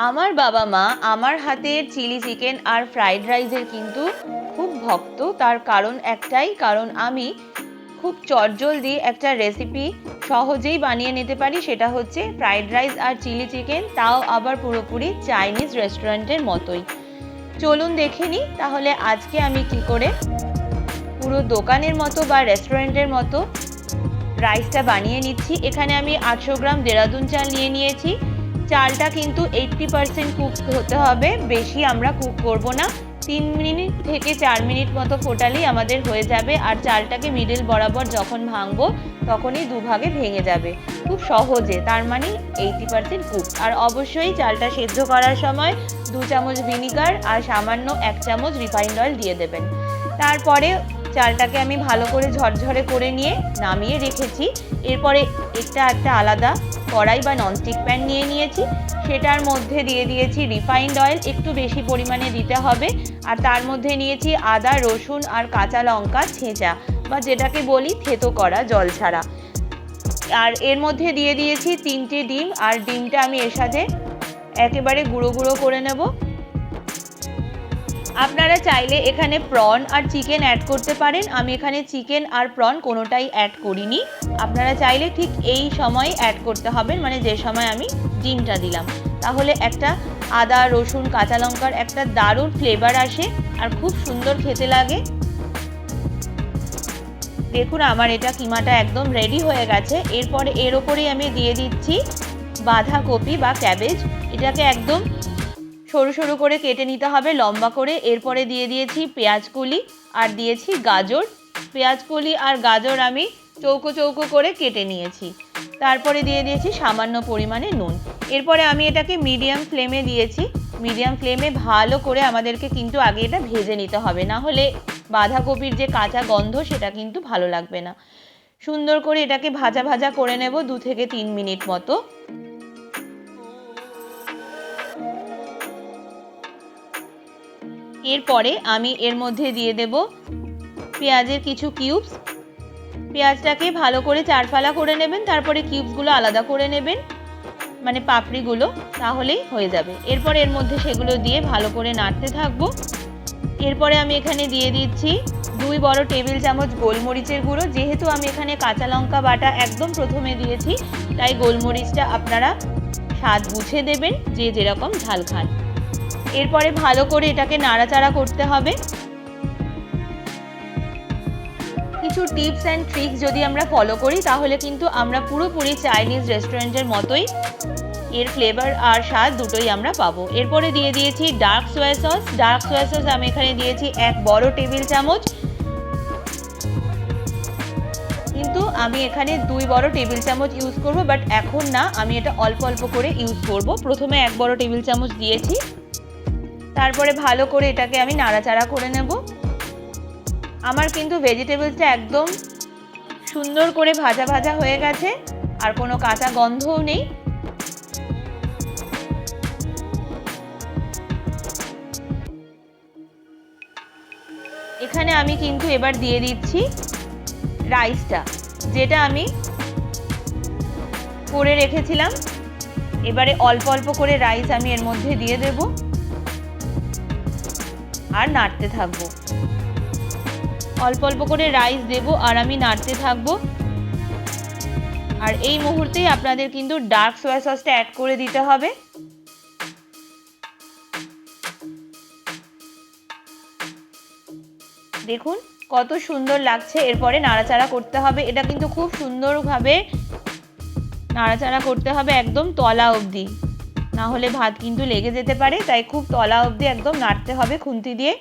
আমার বাবা মা আমার হাতের চিলি চিকেন আর ফ্রাইড রাইসের কিন্তু খুব ভক্ত। তার কারণ একটাই, কারণ আমি খুব চটজলদি একটা রেসিপি সহজেই বানিয়ে নিতে পারি। সেটা হচ্ছে ফ্রাইড রাইস আর চিলি চিকেন, তাও আবার পুরোপুরি চাইনিজ রেস্টুরেন্টের মতোই। চলুন দেখে নিই তাহলে আজকে আমি কি করে পুরো দোকানের মতো বা রেস্টুরেন্টের মতো রাইসটা বানিয়ে নিচ্ছি। এখানে আমি 800 গ্রাম দেরাদুন চাল নিয়ে নিয়েছি। চালটা কিন্তু 80% কুক হতে হবে, বেশি আমরা কুক করব না। 3 মিনিট থেকে 4 মিনিট মতো ফোটালেই আমাদের হয়ে যাবে। আর চালটাকে মিডল বরাবর যখন ভাঙবো তখনই দুভাগে ভেঙে যাবে খুব সহজে, তার মানে 80% কুক। আর অবশ্যই চালটা সেদ্ধ করার সময় 2 চামচ ভিনিগার আর সামান্য 1 চামচ রিফাইন্ড অয়েল দিয়ে দেবেন। তারপরে চালটাকে আমি ভালো করে ঝরঝরে করে নিয়ে নামিয়ে রেখেছি। এরপরে একটা আলাদা কড়াই বা ননস্টিক প্যান নিয়ে নিয়েছি, সেটার মধ্যে দিয়ে দিয়েছি রিফাইন্ড অয়েল, একটু বেশি পরিমাণে দিতে হবে। আর তার মধ্যে নিয়েছি আদা, রসুন আর কাঁচা লঙ্কা ছেঁচা, বা যেটাকে বলি থেতো করা জল ছাড়া। আর এর মধ্যে দিয়ে দিয়েছি 3টে ডিম, আর ডিমটা আমি এর সাথে একেবারে গুঁড়ো গুঁড়ো করে নেব। আপনারা চাইলে এখানে প্রন আর চিকেন অ্যাড করতে পারেন, আমি এখানে চিকেন আর প্রন কোনোটাই অ্যাড করিনি। আপনারা চাইলে ঠিক এই সময় অ্যাড করতে হবে, মানে যে সময় আমি ডিমটা দিলাম, তাহলে একটা আদা, রসুন, কাঁচা লঙ্কার একটা দারুণ ফ্লেভার আসে আর খুব সুন্দর খেতে লাগে। দেখুন আমার এটা কিমাটা একদম রেডি হয়ে গেছে। এরপরে এর ওপরেই আমি দিয়ে দিচ্ছি বাঁধাকপি বা ক্যাবেজ। এটাকে একদম সরু সরু করে কেটে নিতে হবে, লম্বা করে। এরপরে দিয়ে দিয়েছি পেঁয়াজ কলি আর দিয়েছি গাজর। পেঁয়াজ কলি আর গাজর আমি চৌকো চৌকো করে কেটে নিয়েছি। তারপরে দিয়ে দিয়েছি সামান্য পরিমাণে নুন। এরপরে আমি এটাকে মিডিয়াম ফ্লেমে দিয়েছি। মিডিয়াম ফ্লেমে ভালো করে আমাদেরকে কিন্তু আগে এটা ভেজে নিতে হবে, না হলে বাঁধাকপির যে কাঁচা গন্ধ সেটা কিন্তু ভালো লাগবে না। সুন্দর করে এটাকে ভাজা ভাজা করে নেব 2 থেকে 3 মিনিট মতো। এরপরে আমি এর মধ্যে দিয়ে দেব পেঁয়াজের কিছু কিউবস। পেঁয়াজটাকে ভালো করে 4 ফালা করে নেবেন, তারপরে কিউবসগুলো আলাদা করে নেবেন, মানে পাপড়িগুলো, তাহলেই হয়ে যাবে। এরপর এর মধ্যে সেগুলো দিয়ে ভালো করে নাড়তে থাকবো। এরপরে আমি এখানে দিয়ে দিচ্ছি 2 বড় টেবিল চামচ গোলমরিচের গুঁড়ো। যেহেতু আমি এখানে কাঁচা লঙ্কা বাটা একদম প্রথমে দিয়েছি, তাই গোলমরিচটা আপনারা স্বাদ বুঝে দেবেন, যে যেরকম ঝাল খান। এরপরে ভালো করে এটাকে নাড়াচাড়া করতে হবে। কিছু টিপস অ্যান্ড ট্রিক্স যদি আমরা ফলো করি তাহলে কিন্তু আমরা পুরোপুরি চাইনিজ রেস্টুরেন্টের মতোই এর ফ্লেভার আর স্বাদ দুটোই আমরা পাবো। এরপরে দিয়ে দিয়েছি ডার্ক সোয়া সস। ডার্ক সোয়া সস আমি এখানে দিয়েছি 1 বড় টেবিল চামচ, কিন্তু আমি এখানে 2 বড় টেবিল চামচ ইউজ করব, বাট এখন না, আমি এটা অল্প অল্প করে ইউজ করব। প্রথমে 1 বড় টেবিল চামচ দিয়েছি, তারপরে ভালো করে এটাকে আমি নাড়াচাড়া করে নেব। আমার কিন্তু ভেজিটেবলসটা একদম সুন্দর করে ভাজা ভাজা হয়ে গেছে, আর কোনো কাঁচা গন্ধও নেই। এখানে আমি কিন্তু এবার দিয়ে দিচ্ছি রাইসটা, যেটা আমি করে রেখেছিলাম। এবারে অল্প অল্প করে রাইস আমি এর মধ্যে দিয়ে দেব আর নাড়তে থাকবো। অল্প অল্প করে রাইস দেব আর আমি নাড়তে থাকবো। আর এই মুহূর্তেই আপনাদের কিন্তু ডার্ক সোয়া সসটা অ্যাড করে দিতে হবে। দেখুন কত সুন্দর লাগছে। এরপরে নাড়াচাড়া করতে হবে, এটা কিন্তু খুব সুন্দরভাবে নাড়াচাড়া করতে হবে একদম তলা অবধি, না হলে ভাত কিন্তু লেগে যেতে পারে, তাই খুব তলা অবধি একদম নাড়তে হবে খুন্তি দিয়ে।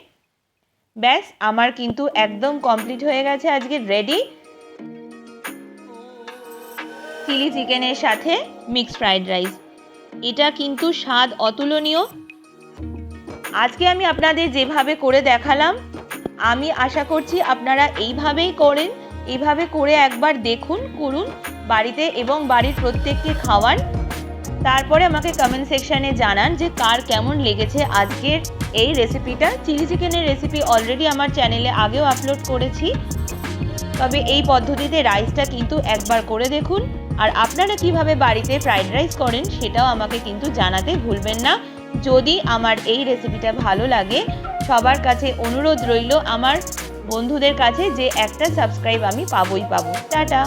ব্যাস আমার কিন্তু একদম কমপ্লিট হয়ে গেছে আজকে রেডি চিলি চিকেনের সাথে মিক্সড ফ্রাইড রাইস। এটা কিন্তু স্বাদ অতুলনীয়। আজকে আমি আপনাদের যেভাবে করে দেখালাম, আমি আশা করছি আপনারা এইভাবেই করেন। এইভাবে করে একবার দেখুন, করুন বাড়িতে এবং বাড়ির প্রত্যেককে খাওয়ান। তারপরে আমাকে কমেন্ট সেকশানে জানান যে কার কেমন লেগেছে আজকের এই রেসিপিটা। চিলি চিকেনের রেসিপি অলরেডি আমার চ্যানেলে আগেও আপলোড করেছি, তবে এই পদ্ধতিতে রাইসটা কিন্তু একবার করে দেখুন, আর আপনারা কিভাবে বাড়িতে ফ্রাইড রাইস করেন সেটাও আমাকে কিন্তু জানাতে ভুলবেন না। যদি আমার এই রেসিপিটা ভালো লাগে, সবার কাছে অনুরোধ রইল, আমার বন্ধুদের কাছে, যে একটা সাবস্ক্রাইব আমি পাবোই পাবো। টাটা।